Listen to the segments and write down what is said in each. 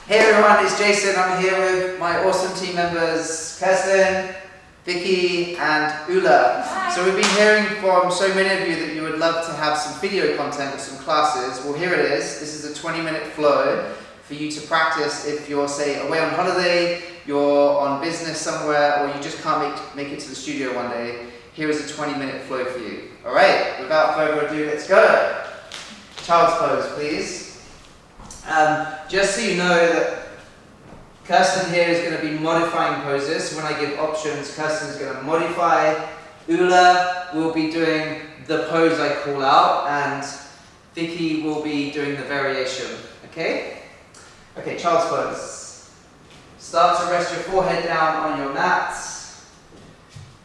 Hey everyone, it's Jason. I'm here with my awesome team members, Kirsten, Vicky, and Ula. Hi. So we've been hearing from so many of you that you would love to have some video content or some classes. Well, here it is. This is a 20-minute flow for you to practice if you're, say, away on holiday, you're on business somewhere, or you just can't make it to the studio one day. Here is a 20-minute flow for you. All right, without further ado, let's go. Child's pose, please. Just so you know that Kirsten here is going to be modifying poses. So when I give options, Kirsten is going to modify. Ula will be doing the pose I call out, and Vicky will be doing the variation. Okay? Okay, child's pose. Start to rest your forehead down on your mats.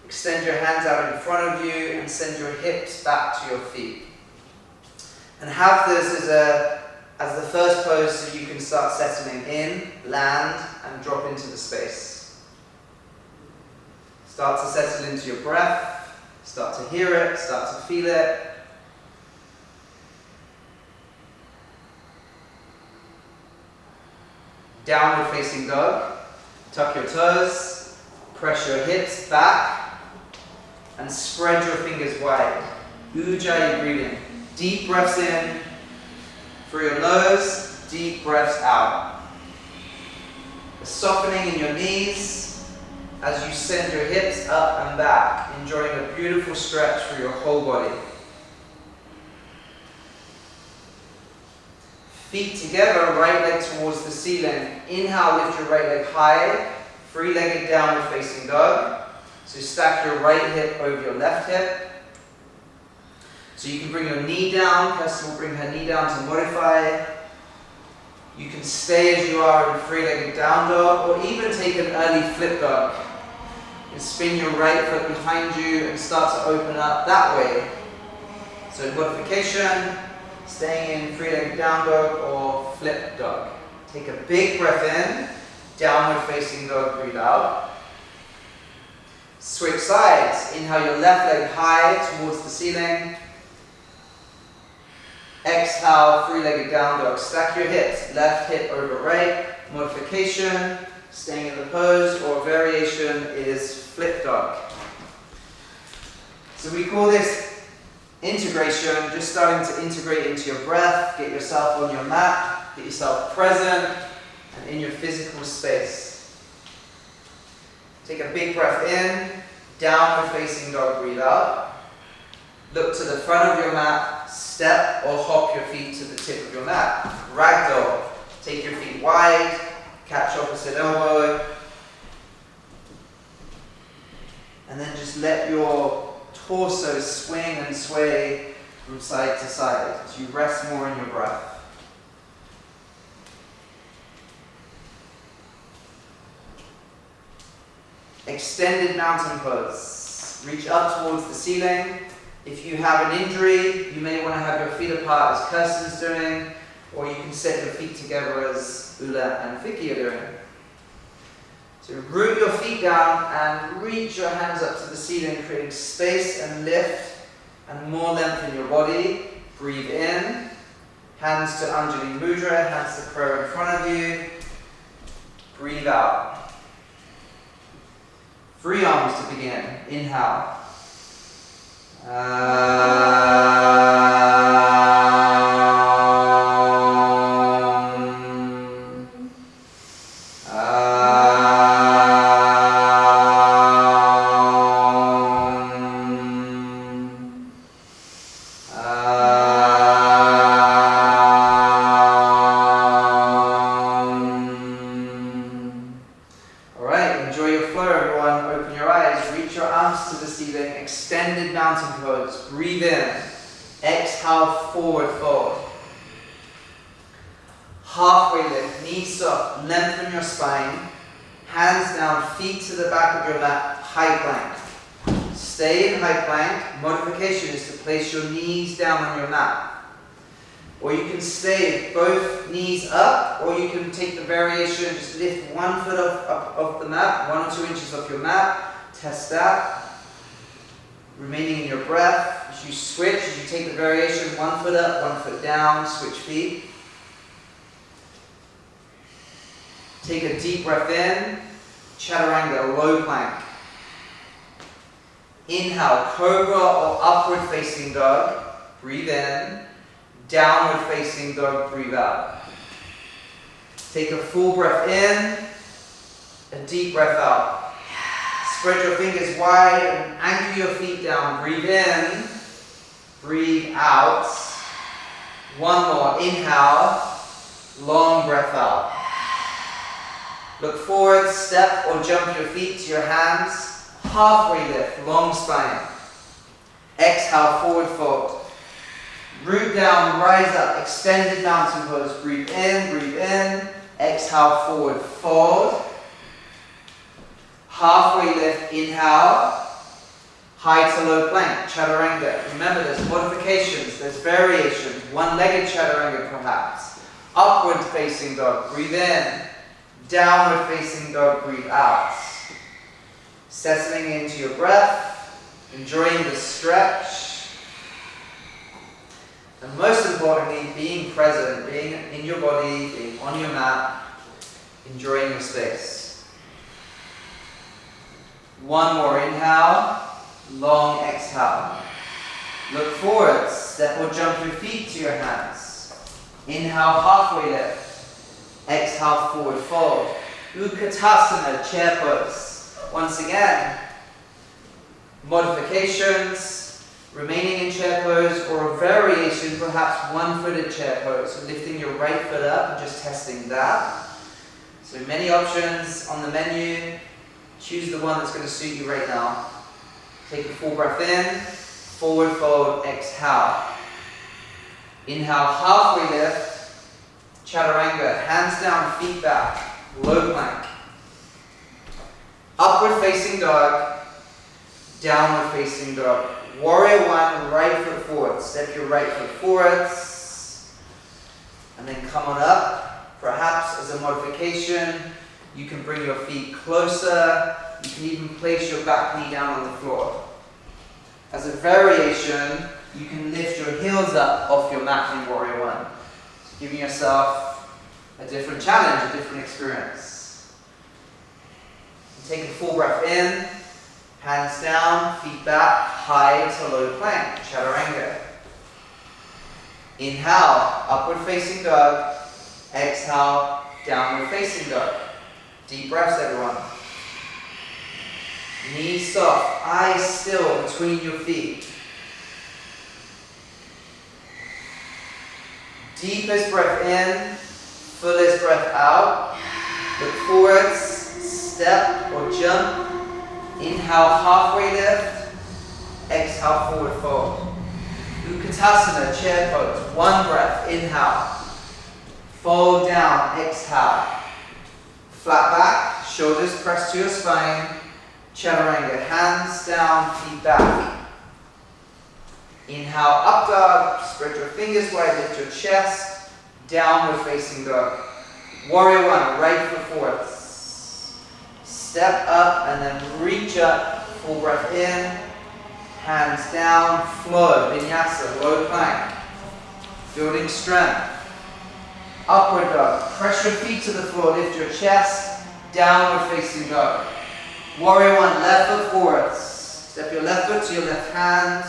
Extend your hands out in front of you and send your hips back to your feet. And have this as the first pose so you can start settling in, land, and drop into the space. Start to settle into your breath, start to hear it, start to feel it. Downward facing dog. Tuck your toes, press your hips back, and spread your fingers wide. Ujjayi breathing. Deep breaths in through your nose, deep breaths out. A softening in your knees as you send your hips up and back, enjoying a beautiful stretch for your whole body. Feet together, right leg towards the ceiling. Inhale, lift your right leg high, three-legged downward facing dog. So stack your right hip over your left hip. So you can bring your knee down. Kirsten will bring her knee down to modify. You can stay as you are in three-legged down dog, or even take an early flip dog. You can spin your right foot behind you and start to open up that way. So modification, staying in three-legged down dog or flip dog. Take a big breath in, downward facing dog, breathe out. Switch sides. Inhale your left leg high towards the ceiling. Exhale, three-legged down dog. Stack your hips, left hip over right. Modification, staying in the pose, or variation is flip dog. So we call this integration, just starting to integrate into your breath. Get yourself on your mat, get yourself present and in your physical space. Take a big breath in, downward facing dog, breathe out. Look to the front of your mat, step or hop your feet to the tip of your mat. Ragdoll, take your feet wide, catch opposite elbow. And then just let your torso swing and sway from side to side as you rest more in your breath. Extended mountain pose. Reach up towards the ceiling. If you have an injury, you may want to have your feet apart as Kirsten's doing, or you can set your feet together as Ula and Vicky are doing. So root your feet down and reach your hands up to the ceiling, creating space and lift and more length in your body. Breathe in. Hands to Anjali Mudra, hands to prayer in front of you. Breathe out. Free arms to begin. Inhale. Alright, enjoy your flow everyone. Open your eyes, reach your arms to the ceiling, extended mountain pose. Breathe in. Exhale, forward fold. Halfway lift, knees soft, lengthen your spine. Hands down, feet to the back of your mat, high plank. Stay in high plank. Modification is to place your knees down on your mat. Or you can stay both knees up, or you can take the variation, just lift 1 foot off the mat, 1 or 2 inches off your mat. Test that. Remaining in your breath. As you switch, as you take the variation, 1 foot up, 1 foot down, switch feet. Take a deep breath in, chaturanga, low plank. Inhale, cobra or upward facing dog. Breathe in. Downward facing dog, breathe out. Take a full breath in, a deep breath out. Spread your fingers wide and anchor your feet down. Breathe in, breathe out. One more, inhale, long breath out. Look forward, step or jump your feet to your hands. Halfway lift, long spine. Exhale, forward fold. Root down, rise up, extended mountain pose. Breathe in, exhale, forward fold. Halfway lift, inhale. High to low plank, chaturanga. Remember there's modifications, there's variations. One-legged chaturanga perhaps. Upward facing dog, breathe in. Downward facing dog, breathe out. Settling into your breath, enjoying the stretch. And most importantly, being present, being in your body, being on your mat, enjoying your space. One more inhale, long exhale. Look forward, step or jump your feet to your hands. Inhale, halfway lift. Exhale, forward fold. Utkatasana, chair pose. Once again, modifications. Remaining in chair pose or a variation, perhaps one-footed chair pose. So lifting your right foot up and just testing that. So many options on the menu. Choose the one that's going to suit you right now. Take a full breath in, forward fold, exhale. Inhale, halfway lift, chaturanga, hands down, feet back, low plank. Upward facing dog, downward facing dog. Warrior one, right foot forward. Step your right foot forwards. And then come on up. Perhaps as a modification, you can bring your feet closer. You can even place your back knee down on the floor. As a variation, you can lift your heels up off your mat in Warrior One. So giving yourself a different challenge, a different experience. Take a full breath in. Hands down, feet back, high to low plank, chaturanga. Inhale, upward facing dog. Exhale, downward facing dog. Deep breaths, everyone. Knees soft, eyes still between your feet. Deepest breath in, fullest breath out. Look forwards, step or jump. Inhale, halfway lift. Exhale, forward fold. Utkatasana, chair pose. One breath, inhale. Fold down, exhale. Flat back, shoulders press to your spine. Chaturanga, hands down, feet back. Inhale, up dog. Spread your fingers wide, lift your chest. Downward facing dog. Warrior one, right foot forwards. Step up and then reach up, full breath in, hands down, flow, vinyasa, low plank, building strength. Upward dog, press your feet to the floor, lift your chest, downward facing dog. Warrior one, left foot forwards. Step your left foot to your left hand,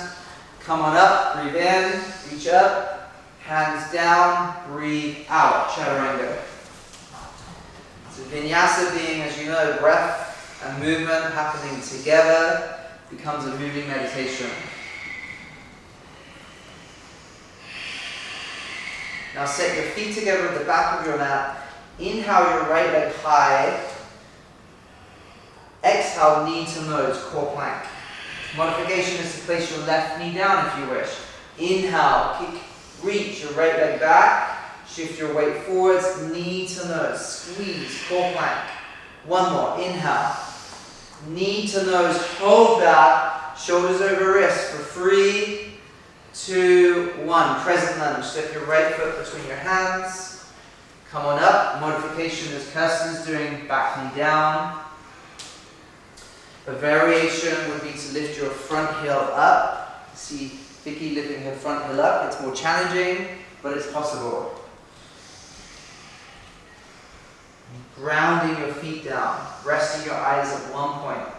come on up, breathe in, reach up, hands down, breathe out, chaturanga. So vinyasa being, as you know, breath and movement happening together becomes a moving meditation. Now set your feet together at the back of your mat. Inhale your right leg high. Exhale, knee to nose, core plank. Modification is to place your left knee down if you wish. Inhale, kick, reach your right leg back. Shift your weight forwards, knee to nose, squeeze, core plank. One more, inhale. Knee to nose, hold that, shoulders over wrists for 3, 2, 1. Crescent lunge, step your right foot between your hands. Come on up, modification as Kirsten's doing, back knee down. A variation would be to lift your front heel up. See Vicky lifting her front heel up, it's more challenging, but it's possible. Grounding your feet down, resting your eyes at one point.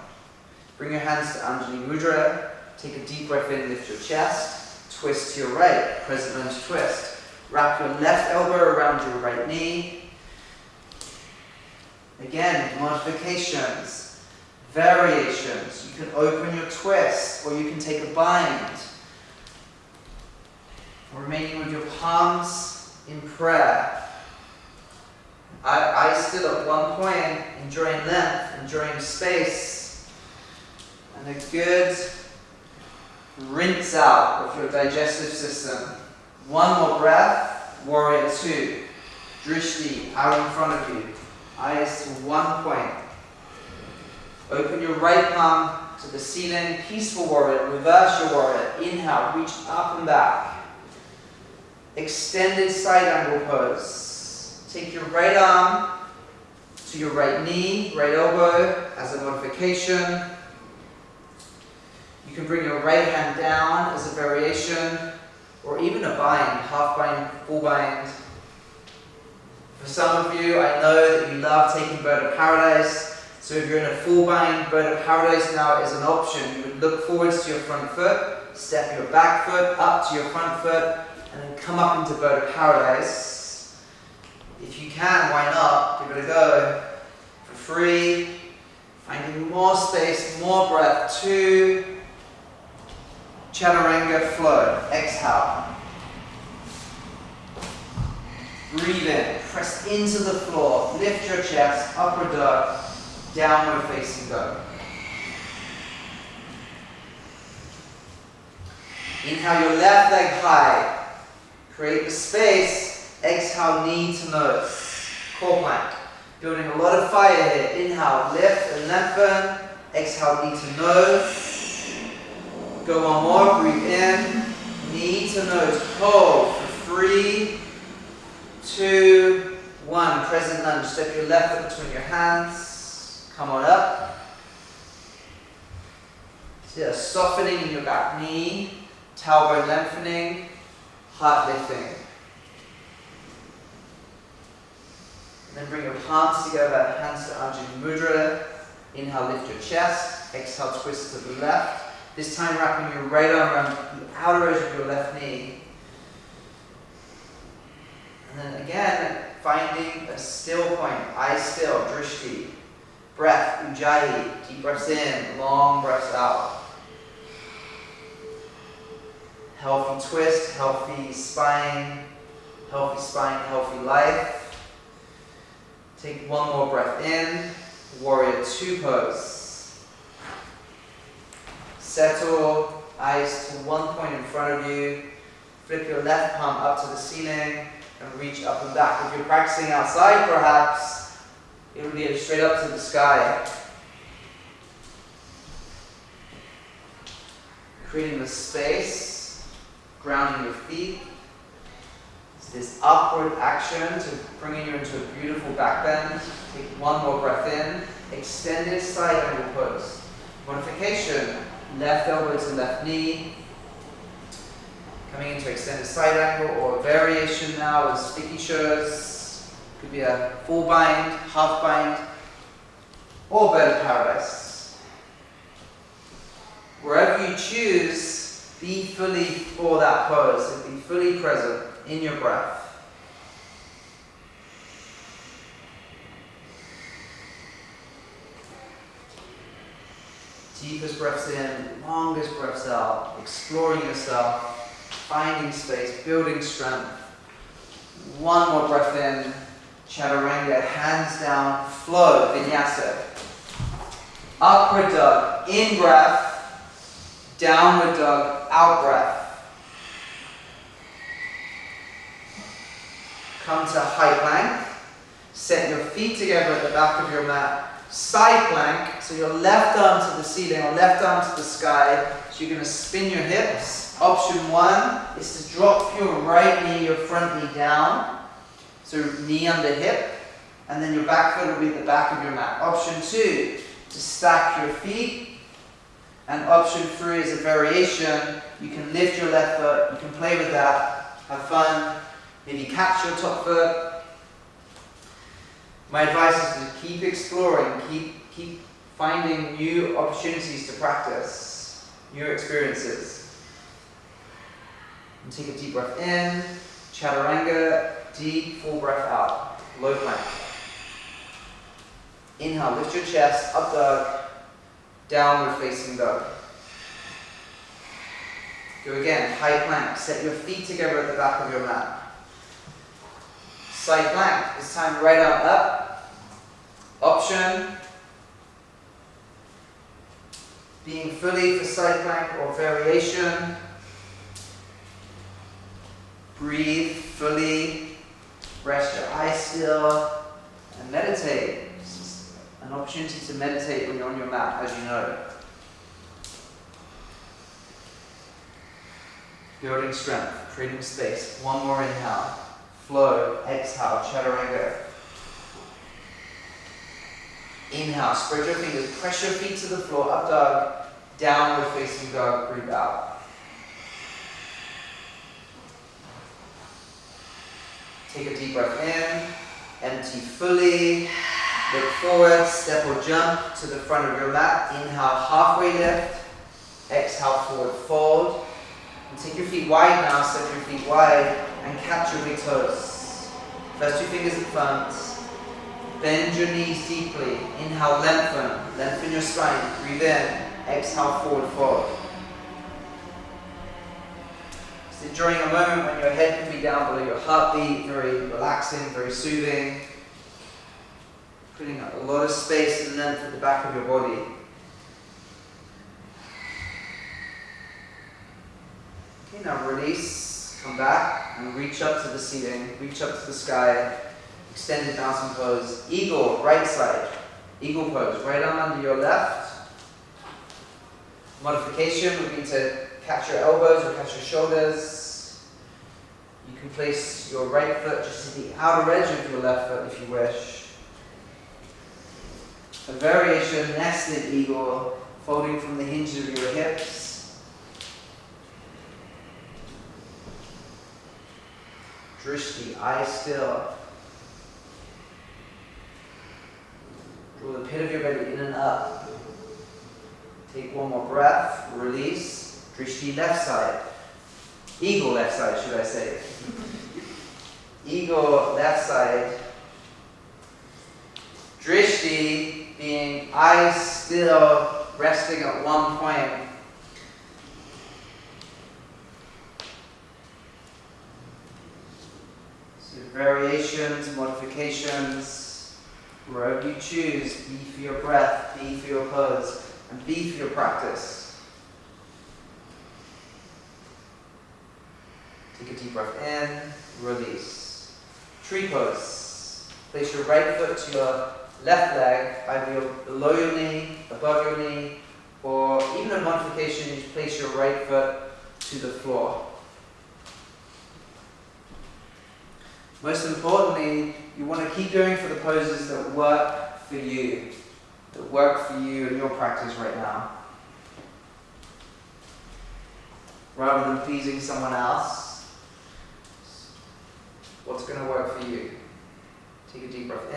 Bring your hands to Anjali Mudra. Take a deep breath in, lift your chest. Twist to your right, crescent lunge twist. Wrap your left elbow around your right knee. Again, modifications, variations. You can open your twist, or you can take a bind. Remaining with your palms in prayer. Eyes still at one point, enjoying length, enjoying space. And a good rinse out of your digestive system. One more breath, warrior two. Drishti out in front of you. Eyes to one point. Open your right palm to the ceiling. Peaceful warrior, reverse your warrior. Inhale, reach up and back. Extended side angle pose. Take your right arm to your right knee, right elbow as a modification. You can bring your right hand down as a variation, or even a bind, half bind, full bind. For some of you, I know that you love taking Bird of Paradise, so if you're in a full bind, Bird of Paradise now is an option. You would look forwards to your front foot, step your back foot up to your front foot, and then come up into Bird of Paradise. If you can, why not? Give it a go. For free, finding more space, more breath. Two. Chaturanga flow. Exhale. Breathe in. Press into the floor. Lift your chest. Upward dog. Downward facing dog. Inhale your left leg high. Create the space. Exhale, knee to nose. Core plank. Building a lot of fire here. Inhale, lift and lengthen. Exhale, knee to nose. Go one more. Breathe in. Knee to nose. Hold for 3, 2, 1. Crescent lunge. Step your left foot between your hands. Come on up. See a softening in your back knee. Tailbone lengthening. Heart lifting. Then bring your palms together, hands to Anjali Mudra. Inhale, lift your chest. Exhale, twist to the left. This time wrapping your right arm around the outer edge of your left knee. And then again, finding a still point. Eyes still, drishti. Breath, ujjayi. Deep breaths in, long breaths out. Healthy twist, healthy spine, healthy life. Take one more breath in, warrior two pose. Settle, eyes to one point in front of you. Flip your left palm up to the ceiling and reach up and back. If you're practicing outside perhaps, it'll be straight up to the sky. Creating the space, grounding your feet. It's this upward action to bringing you into a beautiful back bend. Take one more breath in. Extended side angle pose. Modification, left elbow to left knee. Coming into extended side angle, or a variation now with sticky shows. Could be a full bind, half bind, or Bird of Paradise. Wherever you choose, be fully for that pose, and be fully present in your breath. Deepest breaths in, longest breaths out, exploring yourself, finding space, building strength. One more breath in, chaturanga, hands down, flow, vinyasa. Upward dog, in breath, downward dog, out breath. Come to high plank, set your feet together at the back of your mat. Side plank, so your left arm to the ceiling or left arm to the sky. So you're going to spin your hips. Option one is to drop your right knee, your front knee down. So knee under hip, and then your back foot will be at the back of your mat. Option two, to stack your feet. And option three is a variation. You can lift your left foot, you can play with that, have fun, maybe catch your top foot. My advice is to keep exploring, keep finding new opportunities to practice, new experiences. And take a deep breath in, chaturanga, deep full breath out, low plank. Inhale, lift your chest, up dog, downward facing dog. Go again, high plank, set your feet together at the back of your mat. Side plank, this time right arm up, option. Being fully for side plank or variation. Breathe fully, rest your eyes still, and meditate. This is an opportunity to meditate when you're on your mat, as you know. Building strength, creating space. One more inhale. Flow, exhale, chaturanga. Inhale, spread your fingers, press your feet to the floor, up dog, downward facing dog, breathe out. Take a deep breath in, empty fully, look forward, step or jump to the front of your mat. Inhale, halfway lift, exhale, forward fold. And take your feet wide now, step your feet wide, and catch your big toes. First two fingers in front. Bend your knees deeply. Inhale, lengthen your spine. Breathe in, exhale, forward fold. So during a moment when your head can be down below your heartbeat, very relaxing, very soothing. Putting a lot of space and length at the back of your body. Okay, now release, come back and reach up to the ceiling, reach up to the sky, extended mountain pose, eagle, right side, eagle pose, right arm under your left. Modification would be to catch your elbows or catch your shoulders. You can place your right foot just to the outer edge of your left foot if you wish. A variation, nested eagle, folding from the hinges of your hips. Drishti, eyes still. Draw the pit of your belly in and up. Take one more breath, release. Drishti left side. Eagle left side, should I say. Eagle left side. Drishti being eyes still, resting at one point. Variations, modifications, wherever you choose, be for your breath, be for your pose, and be for your practice. Take a deep breath in, release. Tree pose. Place your right foot to your left leg, either below your knee, above your knee, or even a modification, you place your right foot to the floor. Most importantly, you want to keep going for the poses that work for you in your practice right now. Rather than pleasing someone else, what's going to work for you? Take a deep breath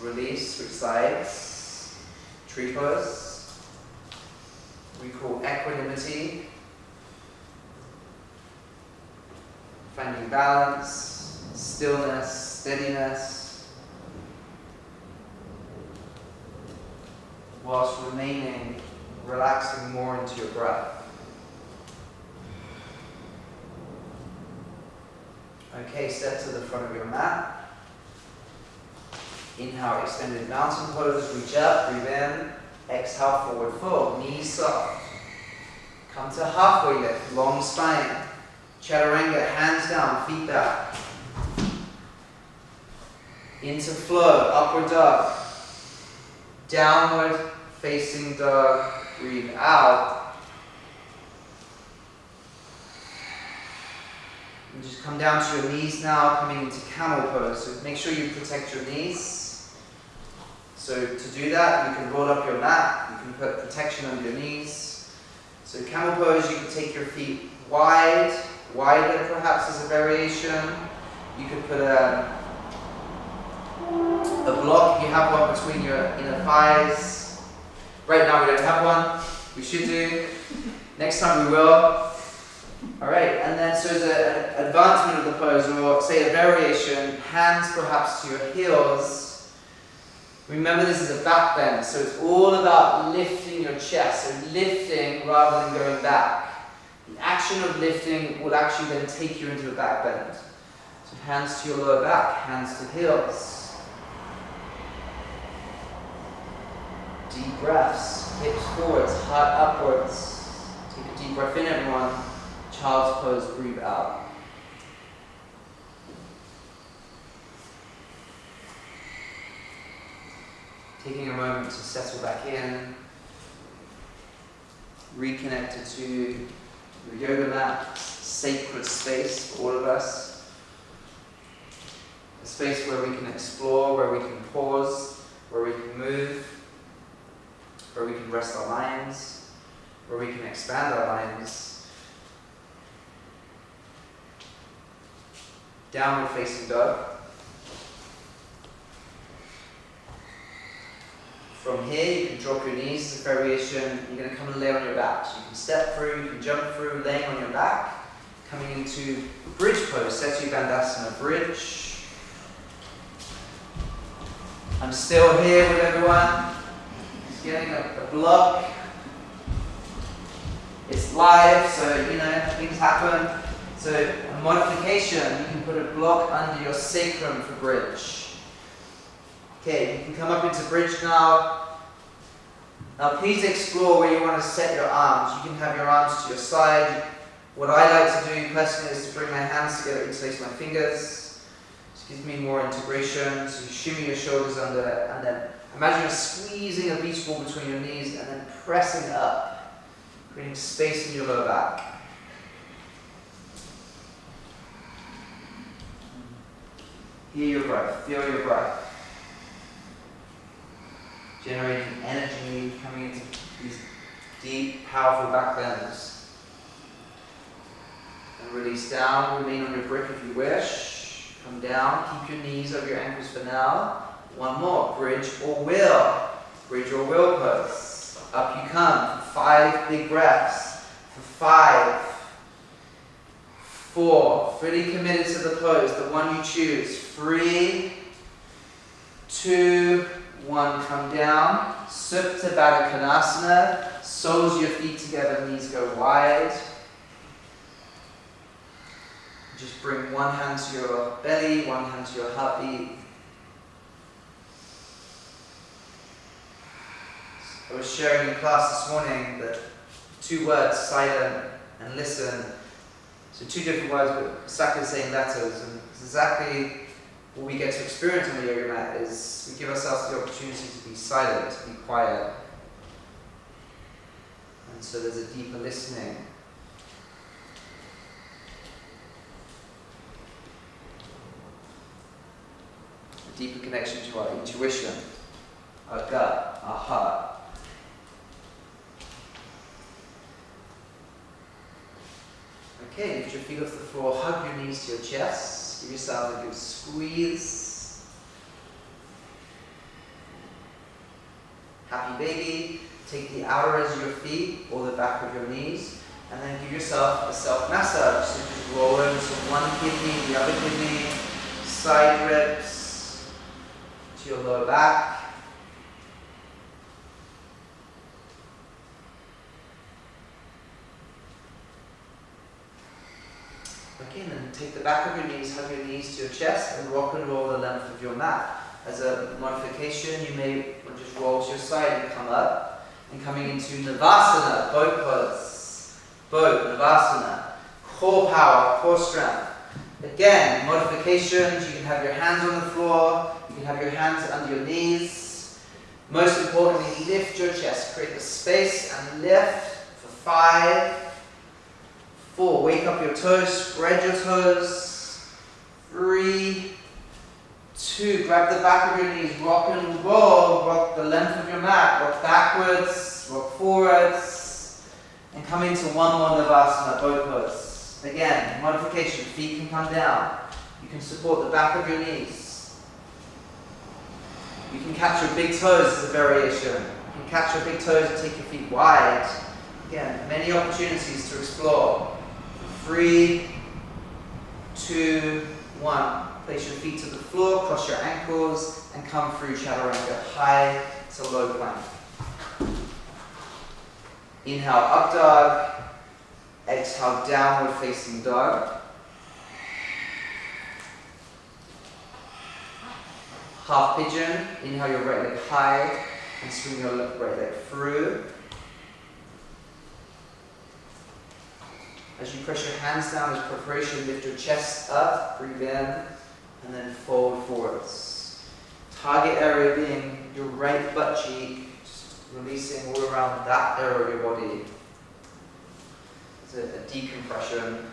in, release, switch sides, tree pose. We call equanimity, finding balance, stillness, steadiness, whilst remaining relaxing more into your breath. Okay, step to the front of your mat. Inhale, extended mountain pose, reach up, breathe in, exhale, forward fold, knees soft. Come to halfway lift, long spine. Chaturanga, hands down, feet back. Into flow, upward dog. Downward facing dog, breathe out. And just come down to your knees now, coming into camel pose. So make sure you protect your knees. So to do that, you can roll up your mat, you can put protection under your knees. So camel pose, you can take your feet wide, wider perhaps as a variation. You could put a a block. You have one between your inner thighs. Right now we don't have one. We should do. Next time we will. Alright, and then so as an advancement of the pose, or say a variation, hands perhaps to your heels. Remember this is a back bend, so it's all about lifting your chest, so lifting rather than going back. The action of lifting will actually then take you into a back bend. So hands to your lower back, hands to heels. Deep breaths, hips forwards, heart upwards. Take a deep breath in, everyone. Child's pose, breathe out. Taking a moment to settle back in. Reconnected to your yoga mat, sacred space for all of us. A space where we can explore, where we can pause, where we can move, where we can rest our minds, where we can expand our minds. Downward facing dog. From here, you can drop your knees as a variation. You're going to come and lay on your back. So you can step through, you can jump through, laying on your back. Coming into bridge pose, Setu Bandhasana bridge. I'm still here with everyone. Just getting a block. It's live, so things happen. So a modification, you can put a block under your sacrum for bridge. Okay, you can come up into bridge now. Now please explore where you want to set your arms. You can have your arms to your side. What I like to do personally is to bring my hands together, interlace my fingers. This gives me more integration. So you shimmy your shoulders under, and then imagine you're squeezing a beach ball between your knees and then pressing up, creating space in your lower back. Hear your breath, feel your breath. Generating energy, coming into these deep, powerful back bends. And release down, remain on your brick if you wish. Come down, keep your knees over your ankles for now. One more, bridge or wheel. Bridge or wheel pose. Up you come for 5 big breaths. For 5, 4, fully committed to the pose, the one you choose. 3, 2, 1, come down. Supta Baddha Konasana. Soles of your feet together, knees go wide. Just bring one hand to your belly, one hand to your heartbeat. I was sharing in class this morning that 2 words, silent and listen. So 2 different words, but exactly the same letters. And it's exactly what we get to experience on the yoga mat is we give ourselves the opportunity to be silent, to be quiet. And so there's a deeper listening. A deeper connection to our intuition, our gut, our heart. Okay, lift your feet off the floor, hug your knees to your chest, give yourself a good squeeze. Happy baby, take the outer edge of your feet or the back of your knees, and then give yourself a self-massage. So just roll over to one kidney, the other kidney, side ribs, to your lower back. Okay, and then take the back of your knees, hug your knees to your chest, and rock and roll the length of your mat. As a modification, you may just roll to your side and come up. And coming into Navasana, boat pose. Boat, Navasana. Core power, core strength. Again, modifications, you can have your hands on the floor, you can have your hands under your knees. Most importantly, lift your chest, create the space and lift for 5, 4, wake up your toes, spread your toes. 3, 2, grab the back of your knees, rock and roll, rock the length of your mat, rock backwards, rock forwards, and come into one more Navasana, boat pose. Again, modification, feet can come down. You can support the back of your knees. You can catch your big toes as a variation. You can catch your big toes and take your feet wide. Again, many opportunities to explore. 3, 2, 1. Place your feet to the floor, cross your ankles, and come through chaturanga, high to low plank. Inhale, up dog. Exhale, downward facing dog. Half pigeon. Inhale your right leg high and swing your right leg through. As you press your hands down as preparation, lift your chest up, breathe in, and then fold forwards. Target area being your right butt cheek, just releasing all around that area of your body. It's a decompression.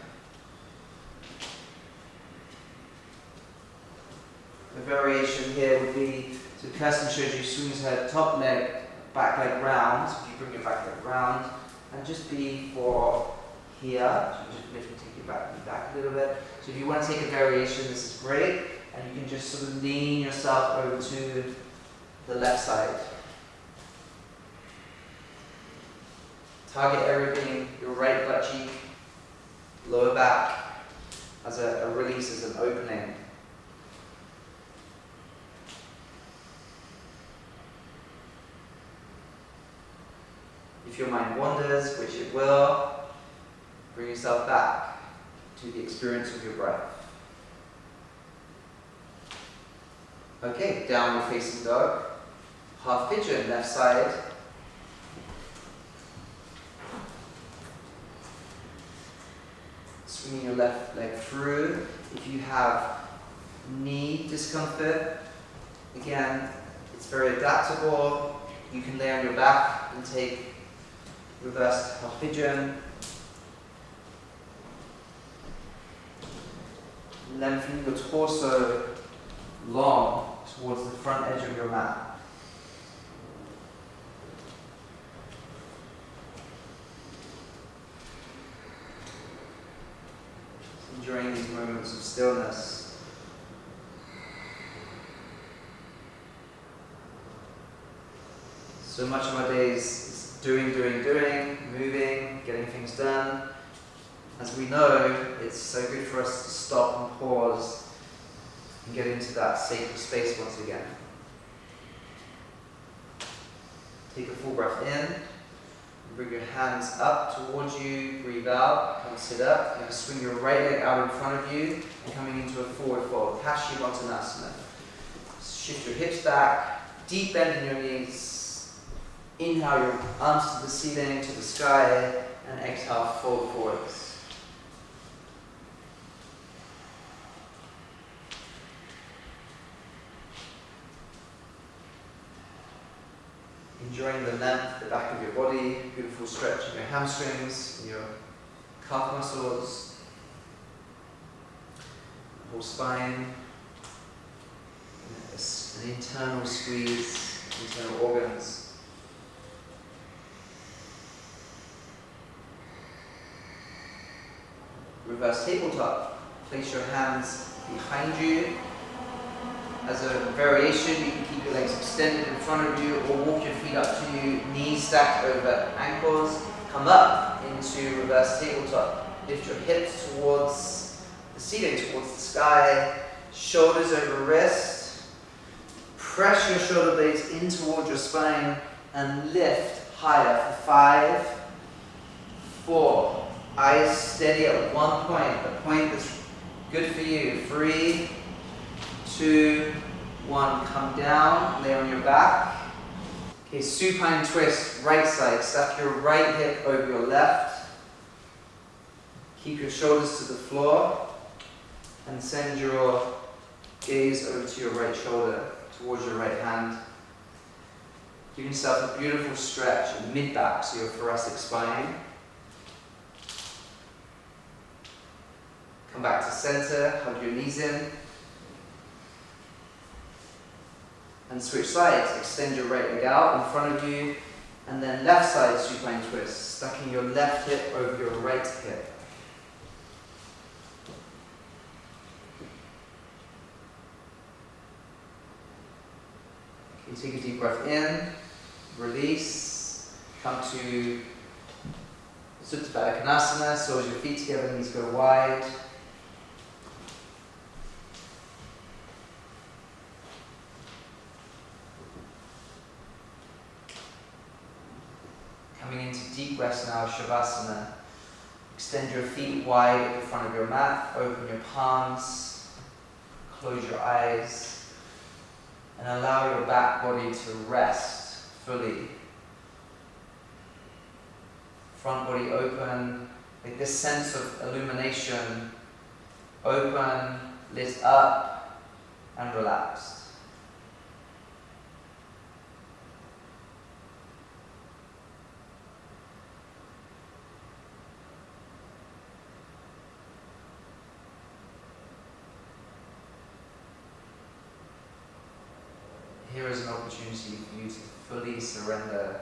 The variation here would be, so Kirsten showed you, swings her top leg, back leg round. So if you bring your back leg round, and just be for here, so just lift and take your back a little bit. So if you want to take a variation, this is great, and you can just sort of lean yourself over to the left side. Target area being your right butt cheek, lower back, as a release, as an opening. If your mind wanders, which it will, bring yourself back to the experience of your breath. Okay, downward facing dog. Half pigeon, left side. Swinging your left leg through. If you have knee discomfort, again, it's very adaptable. You can lay on your back and take reversed half pigeon. Lengthening your torso long towards the front edge of your mat. Enjoying these moments of stillness. So much of our days is doing, moving, getting things done. As we know, it's so good for us to stop and pause and get into that sacred space once again. Take a full breath in. Bring your hands up towards you. Breathe out. Come sit up. You're going to swing your right leg out in front of you and coming into a forward fold. Paschimottanasana. Shift your hips back. Deep bend in your knees. Inhale your arms to the ceiling, to the sky, and exhale, fold forwards. Enjoying the length, the back of your body, beautiful stretch in your hamstrings, in your calf muscles, the whole spine, an internal squeeze, internal organs. Reverse tabletop. Place your hands behind you. As a variation, you can keep your legs extended in front of you or walk your feet up to you, knees stacked over ankles. Come up into reverse tabletop. Lift your hips towards the ceiling, towards the sky. Shoulders over wrist. Press your shoulder blades in towards your spine and lift higher for 5, 4. Eyes steady at one point, a point that's good for you. 3, 2, 1. Come down, lay on your back. Okay, supine twist, right side. Stack your right hip over your left. Keep your shoulders to the floor and send your gaze over to your right shoulder, towards your right hand. Give yourself a beautiful stretch in mid-back, so your thoracic spine. Come back to center, hug your knees in. And switch sides, extend your right leg out in front of you, and then left side supine twist, stacking your left hip over your right hip. You take a deep breath in, release, come to Supta Baddha Konasana, soles your feet together, knees go wide. Coming into deep rest now, Savasana. Extend your feet wide at the front of your mat, open your palms, close your eyes, and allow your back body to rest fully. Front body open, like this sense of illumination, open, lit up, and relaxed. Here is an opportunity for you to fully surrender.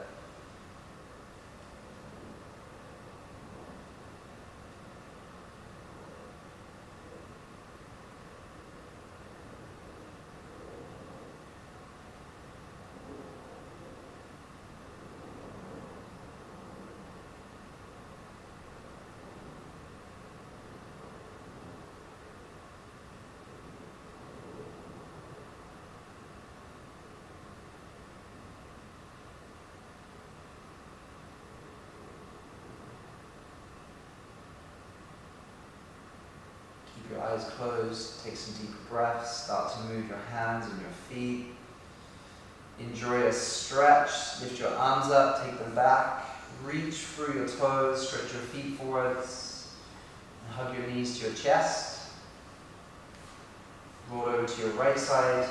Keep your eyes closed, take some deep breaths, start to move your hands and your feet. Enjoy a stretch, lift your arms up, take them back, reach through your toes, stretch your feet forwards, and hug your knees to your chest. Roll over to your right side.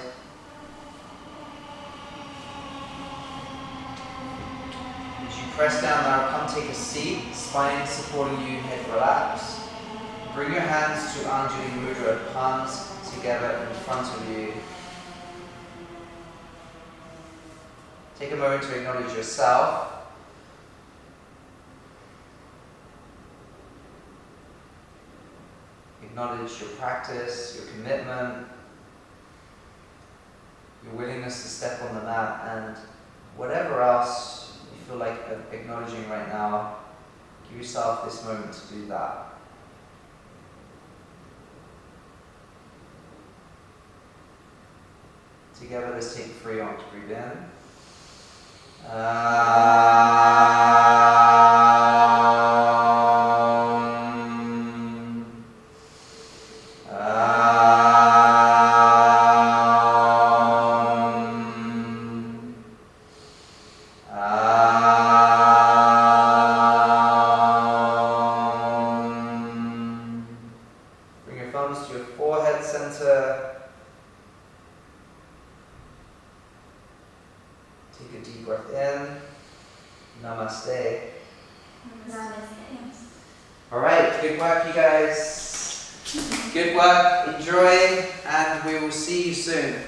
As you press down now, come take a seat, spine supporting you, head relaxed. Bring your hands to Anjali Mudra, palms together in front of you. Take a moment to acknowledge yourself. Acknowledge your practice, your commitment, your willingness to step on the mat, and whatever else you feel like acknowledging right now, give yourself this moment to do that. Together, let's take 3 on to breathe in. Bring your thumbs to your forehead center. Take a deep breath in. Namaste. All right, good work, you guys. Good work, enjoy, and we will see you soon.